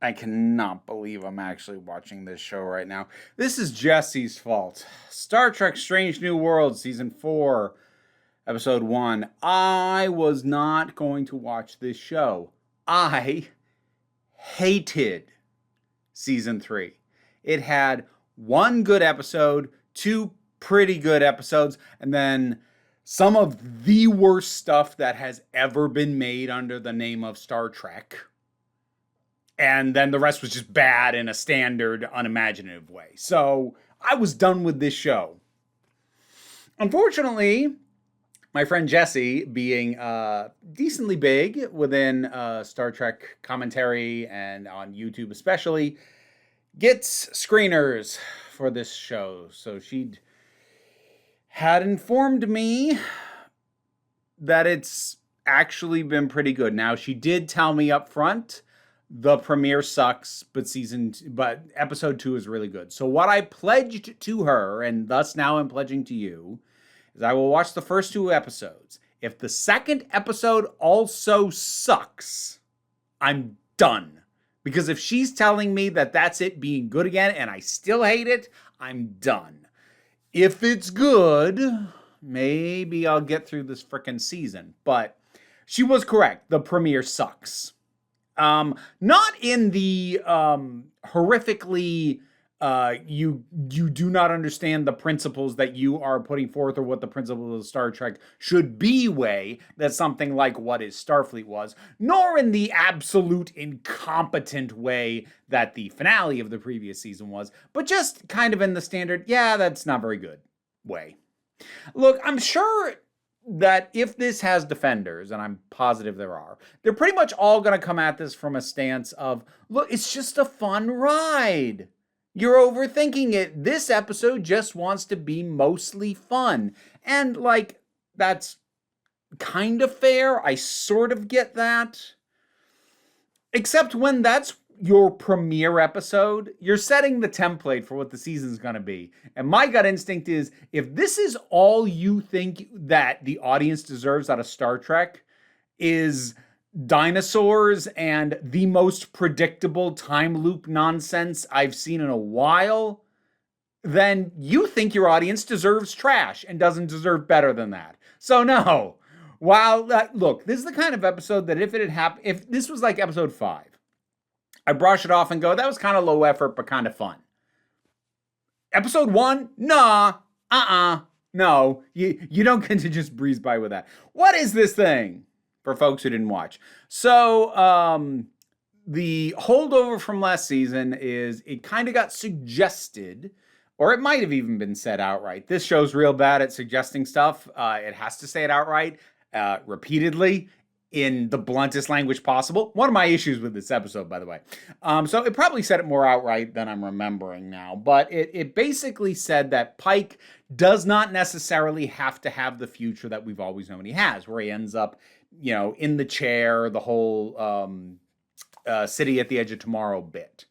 I cannot believe I'm actually watching this show right now. This is Jesse's fault. Star Trek Strange New Worlds, Season 4, Episode 1. I was not going to watch this show. I hated Season 3. It had one good episode, two pretty good episodes, and then some of the worst stuff that has ever been made under the name of Star Trek. And then the rest was just bad in a standard, unimaginative way. So I was done with this show. Unfortunately, my friend Jesse, being decently big within Star Trek commentary and on YouTube especially, gets screeners for this show. So she had informed me that it's actually been pretty good. Now, she did tell me up front the premiere sucks, but episode 2 is really good. So what I pledged to her, and thus now I'm pledging to you, is I will watch the first 2 episodes. If the second episode also sucks, I'm done. Because if she's telling me that that's it being good again and I still hate it, I'm done. If it's good, maybe I'll get through this frickin' season. But she was correct. The premiere sucks. Not in the horrifically you do not understand the principles that you are putting forth or what the principles of Star Trek should be way that something like What is Starfleet was, nor in the absolute incompetent way that the finale of the previous season was, but just kind of in the standard, yeah, that's not very good way. Look, I'm sure that if this has defenders, and I'm positive there are, they're pretty much all going to come at this from a stance of, look, it's just a fun ride. You're overthinking it. This episode just wants to be mostly fun. And, like, that's kind of fair. I sort of get that. Except when that's your premiere episode, you're setting the template for what the season's going to be. And my gut instinct is, if this is all you think that the audience deserves out of Star Trek is dinosaurs and the most predictable time loop nonsense I've seen in a while, then you think your audience deserves trash and doesn't deserve better than that. So no. While, look, this is the kind of episode that if it had happened, if this was like episode 5, I brush it off and go, that was kind of low effort, but kind of fun. Episode 1, nah, no, you don't get to just breeze by with that. What is this thing? For folks who didn't watch. So, the holdover from last season is it kind of got suggested, or it might have even been said outright. This show's real bad at suggesting stuff. It has to say it outright, repeatedly, in the bluntest language possible. One of my issues with this episode, by the way. So it probably said it more outright than I'm remembering now. But it basically said that Pike does not necessarily have to have the future that we've always known he has, where he ends up, in the chair, the whole City at the Edge of Tomorrow bit.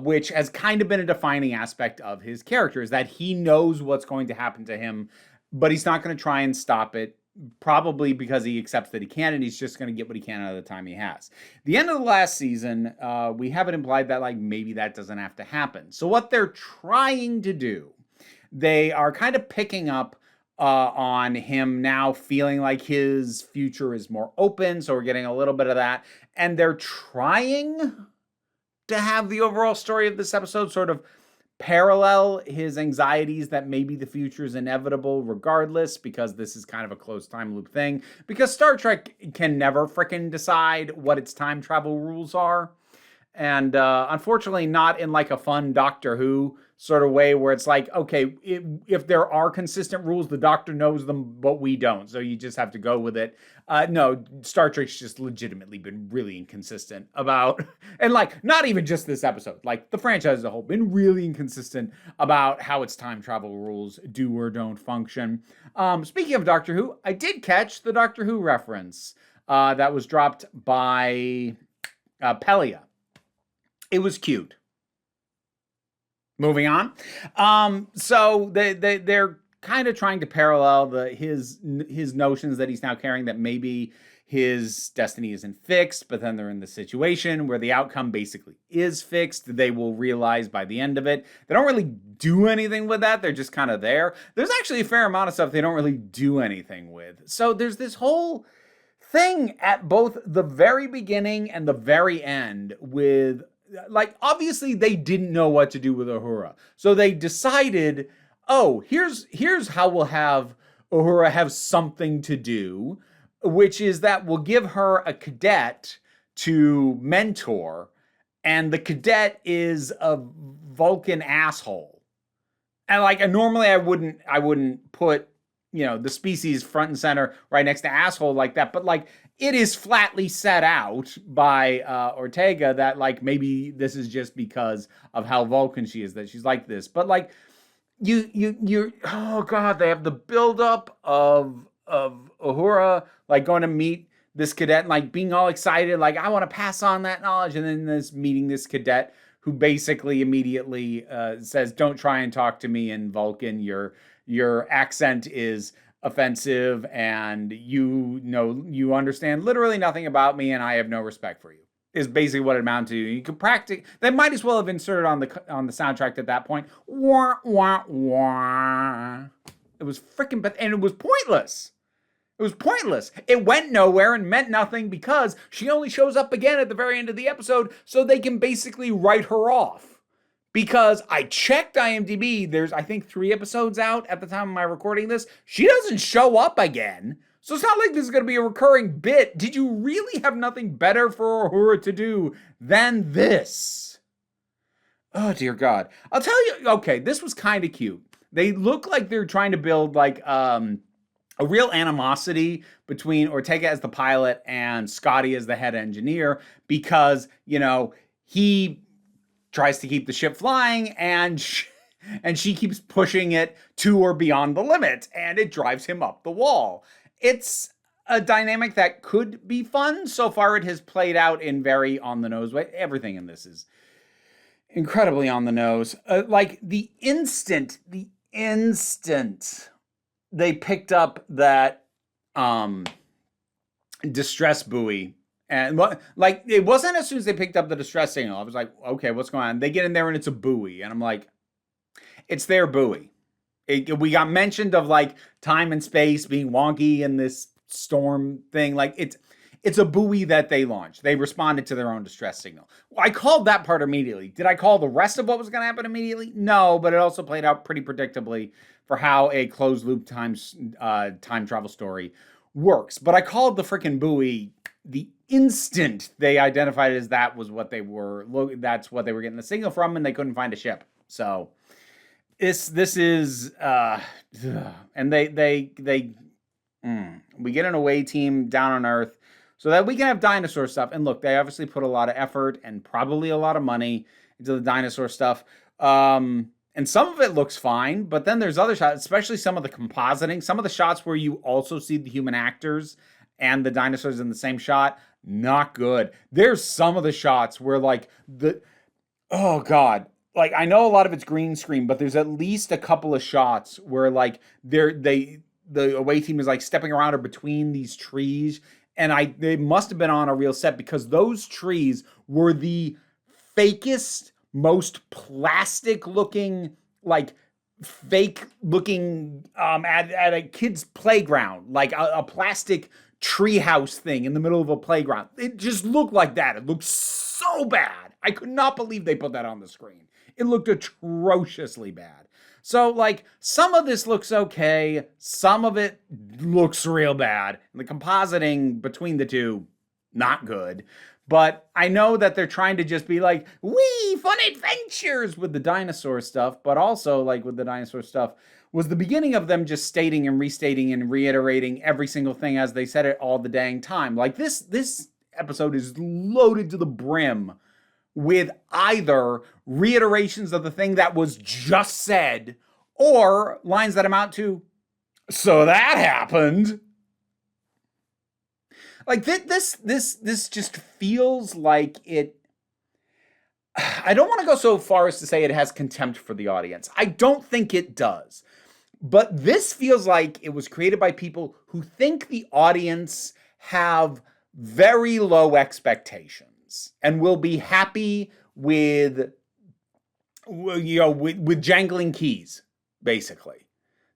Which has kind of been a defining aspect of his character, is that he knows what's going to happen to him, but he's not going to try and stop it, probably because he accepts that he can, and he's just going to get what he can out of the time he has. The end of the last season, we have it implied that, like, maybe that doesn't have to happen. So what they're trying to do, they are kind of picking up on him now feeling like his future is more open, so we're getting a little bit of that. And they're trying to have the overall story of this episode sort of parallel his anxieties that maybe the future is inevitable regardless, because this is kind of a closed time loop thing, because Star Trek can never frickin' decide what its time travel rules are. And unfortunately not in like a fun Doctor Who sort of way where it's like, okay, if there are consistent rules, the Doctor knows them, but we don't. So you just have to go with it. No, Star Trek's just legitimately been really inconsistent about, and like, not even just this episode, like the franchise as a whole, been really inconsistent about how its time travel rules do or don't function. Speaking of Doctor Who, I did catch the Doctor Who reference that was dropped by Pelia. It was cute. Moving on. So they're kind of trying to parallel his notions that he's now carrying, that maybe his destiny isn't fixed, but then they're in the situation where the outcome basically is fixed, they will realize by the end of it. They don't really do anything with that. They're just kind of there. There's actually a fair amount of stuff they don't really do anything with. So there's this whole thing at both the very beginning and the very end with, like, obviously they didn't know what to do with Uhura. So they decided, oh, here's how we'll have Uhura have something to do, which is that we'll give her a cadet to mentor, and the cadet is a Vulcan asshole. And like, and normally I wouldn't put, the species front and center right next to asshole like that, but like, it is flatly set out by Ortega that like maybe this is just because of how Vulcan she is that she's like this. But like, you're oh god, they have the buildup of Uhura like going to meet this cadet and like being all excited, like I want to pass on that knowledge, and then meeting this cadet who basically immediately says, "Don't try and talk to me in Vulcan. Your accent is offensive, and you understand literally nothing about me, and I have no respect for you." Is basically what it amounted to. You could practice. They might as well have inserted on the soundtrack at that point. Wah, wah, wah. It was freaking, and it was pointless. It was pointless. It went nowhere and meant nothing because she only shows up again at the very end of the episode, so they can basically write her off. Because I checked IMDb, there's I think 3 episodes out at the time of my recording this. She doesn't show up again. So it's not like this is going to be a recurring bit. Did you really have nothing better for Uhura to do than this? Oh, dear God. I'll tell you, okay, this was kind of cute. They look like they're trying to build like a real animosity between Ortega as the pilot and Scotty as the head engineer because, he tries to keep the ship flying and she keeps pushing it to or beyond the limit, and it drives him up the wall. It's a dynamic that could be fun. So far, it has played out in very on-the-nose way. Everything in this is incredibly on the nose. Like, the instant they picked up that distress buoy, and like, it wasn't as soon as they picked up the distress signal. I was like, okay, what's going on? They get in there, and it's a buoy. And I'm like, it's their buoy. We got mentioned of like time and space being wonky in this storm thing. Like it's a buoy that they launched. They responded to their own distress signal. Well, I called that part immediately. Did I call the rest of what was going to happen immediately? No, but it also played out pretty predictably for how a closed loop time travel story works. But I called the freaking buoy the instant they identified it as that was what they were. That's what they were getting the signal from, and they couldn't find a ship. So. This is and we get an away team down on Earth so that we can have dinosaur stuff. And look, they obviously put a lot of effort and probably a lot of money into the dinosaur stuff. And some of it looks fine, but then there's other shots, especially some of the compositing, some of the shots where you also see the human actors and the dinosaurs in the same shot. Not good. There's some of the shots where like oh God. Like, I know a lot of it's green screen, but there's at least a couple of shots where, like, the away team is, like, stepping around or between these trees. And they must have been on a real set because those trees were the fakest, most plastic-looking, like, fake-looking at a kid's playground. Like, a plastic treehouse thing in the middle of a playground. It just looked like that. It looked so bad. I could not believe they put that on the screen. It looked atrociously bad. So, like, some of this looks okay. Some of it looks real bad. And the compositing between the two, not good. But I know that they're trying to just be like, wee, fun adventures with the dinosaur stuff. But also, like, with the dinosaur stuff, was the beginning of them just stating and restating and reiterating every single thing as they said it all the dang time. Like, this episode is loaded to the brim with either reiterations of the thing that was just said or lines that amount to, so that happened. Like this just feels like it. I don't want to go so far as to say it has contempt for the audience. I don't think it does. But this feels like it was created by people who think the audience have very low expectations and will be happy with with jangling keys, basically.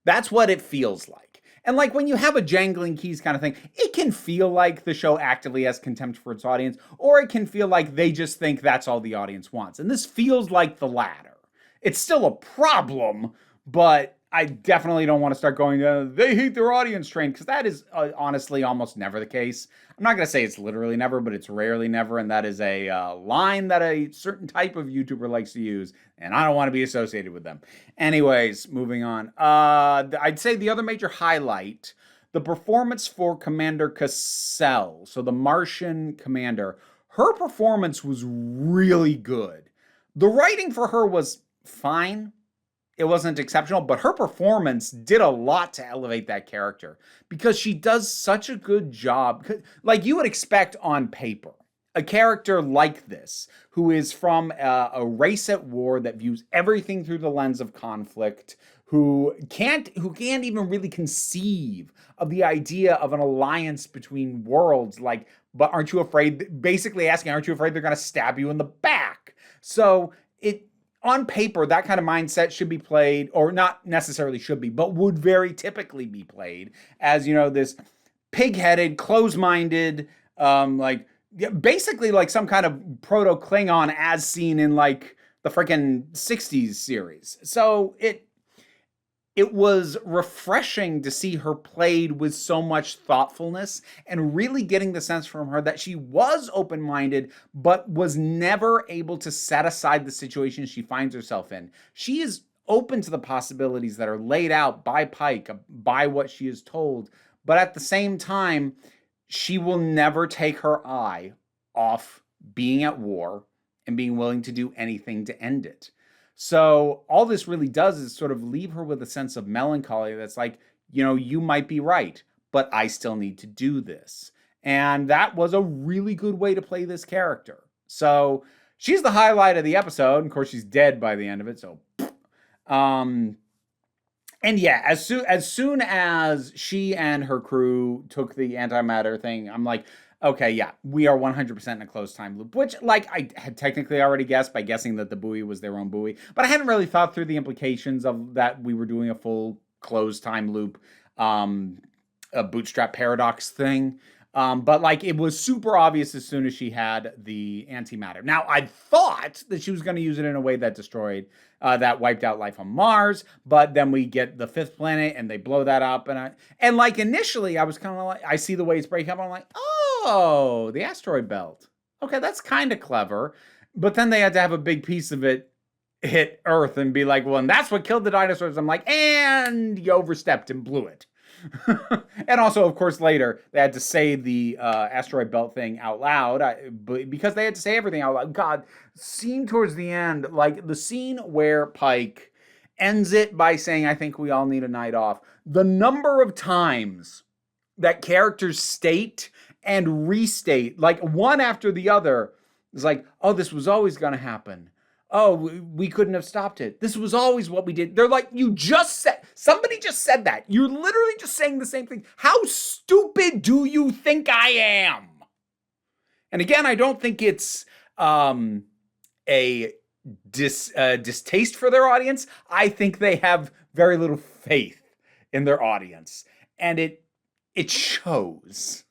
That's what it feels like. And like when you have a jangling keys kind of thing, it can feel like the show actively has contempt for its audience, or it can feel like they just think that's all the audience wants. And this feels like the latter. It's still a problem, but I definitely don't want to start going, they hate their audience train, because that is honestly almost never the case. I'm not going to say it's literally never, but it's rarely never, and that is a line that a certain type of YouTuber likes to use, and I don't want to be associated with them. Anyways, moving on. I'd say the other major highlight, the performance for Commander Cassell, so the Martian commander. Her performance was really good. The writing for her was fine. It wasn't exceptional, but her performance did a lot to elevate that character because she does such a good job. Like you would expect on paper, a character like this, who is from a race at war that views everything through the lens of conflict, who can't even really conceive of the idea of an alliance between worlds, like, but aren't you afraid, basically asking, aren't you afraid they're going to stab you in the back? So on paper, that kind of mindset should be played, or not necessarily should be, but would very typically be played as, this pig-headed, close-minded, basically like some kind of proto-Klingon as seen in like the freaking 60s series. So it was refreshing to see her played with so much thoughtfulness and really getting the sense from her that she was open-minded, but was never able to set aside the situation she finds herself in. She is open to the possibilities that are laid out by Pike, by what she is told, but at the same time, she will never take her eye off being at war and being willing to do anything to end it. So all this really does is sort of leave her with a sense of melancholy that's like, you might be right, but I still need to do this. And that was a really good way to play this character. So she's the highlight of the episode. Of course, she's dead by the end of it. So, and yeah, as soon as she and her crew took the antimatter thing, I'm like, okay, yeah, we are 100% in a closed time loop, which, like, I had technically already guessed by guessing that the buoy was their own buoy, but I hadn't really thought through the implications of that we were doing a full closed time loop, a bootstrap paradox thing. But like it was super obvious as soon as she had the antimatter. Now I thought that she was going to use it in a way that destroyed, that wiped out life on Mars. But then we get the fifth planet and they blow that up. And like initially I was kind of like, I see the waves break up. I'm like, oh, the asteroid belt. Okay, that's kind of clever. But then they had to have a big piece of it hit Earth and be like, well, and that's what killed the dinosaurs. I'm like, and you overstepped and blew it. And also, of course, later they had to say the asteroid belt thing out loud because they had to say everything out loud. God, scene towards the end, like the scene where Pike ends it by saying, I think we all need a night off. The number of times that characters state and restate, like one after the other, is like, oh, this was always going to happen. Oh, we couldn't have stopped it. This was always what we did. They're like, somebody just said that. You're literally just saying the same thing. How stupid do you think I am? And again, I don't think it's a distaste for their audience. I think they have very little faith in their audience. And it shows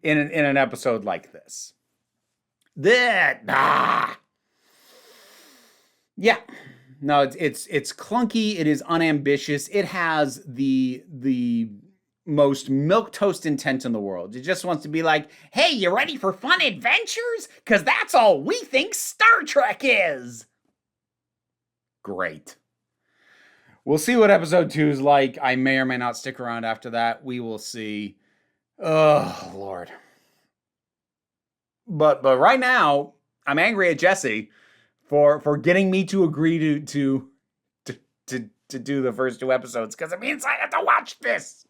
in an episode like this. Yeah, no, it's clunky. It is unambitious. It has the most milquetoast intent in the world. It just wants to be like, hey, you ready for fun adventures? Because that's all we think Star Trek is. Great. We'll see what episode 2 is like. I may or may not stick around after that. We will see. Oh, Lord. But right now, I'm angry at Jesse for getting me to agree to do the first 2 episodes, because it means I have to watch this.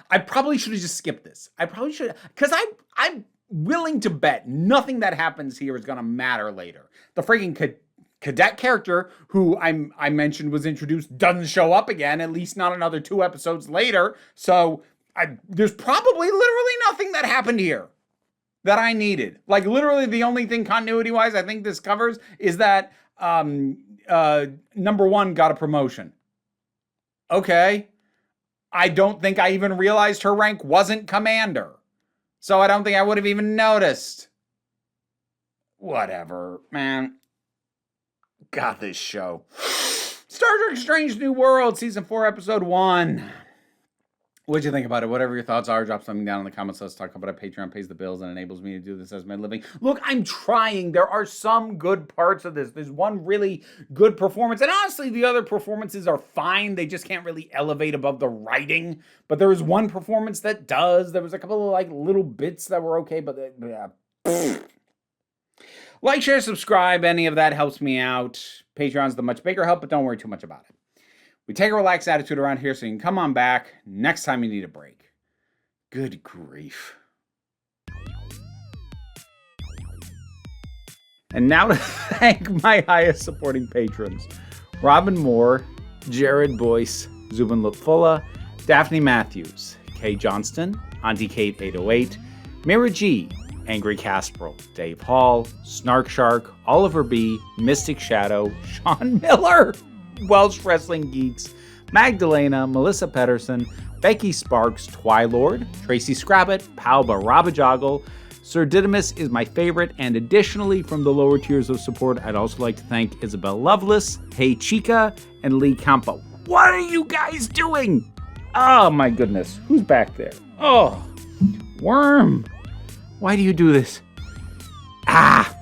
I probably should have just skipped this. I probably should, because I'm willing to bet nothing that happens here is going to matter later. The freaking cadet character who I mentioned was introduced doesn't show up again, at least not another 2 episodes later. So there's probably literally nothing that happened here. that I needed. Like, literally the only thing continuity-wise I think this covers is that number one got a promotion. Okay. I don't think I even realized her rank wasn't commander. So I don't think I would have even noticed. Whatever, man. God, this show. Star Trek Strange New World, Season 4, Episode 1. What'd you think about it? Whatever your thoughts are, drop something down in the comments. Let's talk about it. Patreon pays the bills and enables me to do this as my living. Look, I'm trying. There are some good parts of this. There's one really good performance. And honestly, the other performances are fine. They just can't really elevate above the writing. But there is one performance that does. There was a couple of like little bits that were okay, but yeah. Like, share, subscribe. Any of that helps me out. Patreon's the much bigger help, but don't worry too much about it. We take a relaxed attitude around here so you can come on back next time you need a break. Good grief. And now to thank my highest supporting patrons. Robin Moore, Jared Boyce, Zubin Lupfula, Daphne Matthews, Kay Johnston, Auntie Kate 808, Mira G, Angry Casperl, Dave Hall, Snark Shark, Oliver B, Mystic Shadow, Sean Miller, Welsh Wrestling Geeks, Magdalena, Melissa Pedersen, Becky Sparks, Twilord, Tracy Scrabbit, Palba Rabajoggle, Sir Didymus is my favorite, and additionally from the lower tiers of support, I'd also like to thank Isabel Lovelace, Hey Chica, and Lee Campo. What are you guys doing? Oh my goodness, who's back there? Oh, Worm, why do you do this? Ah!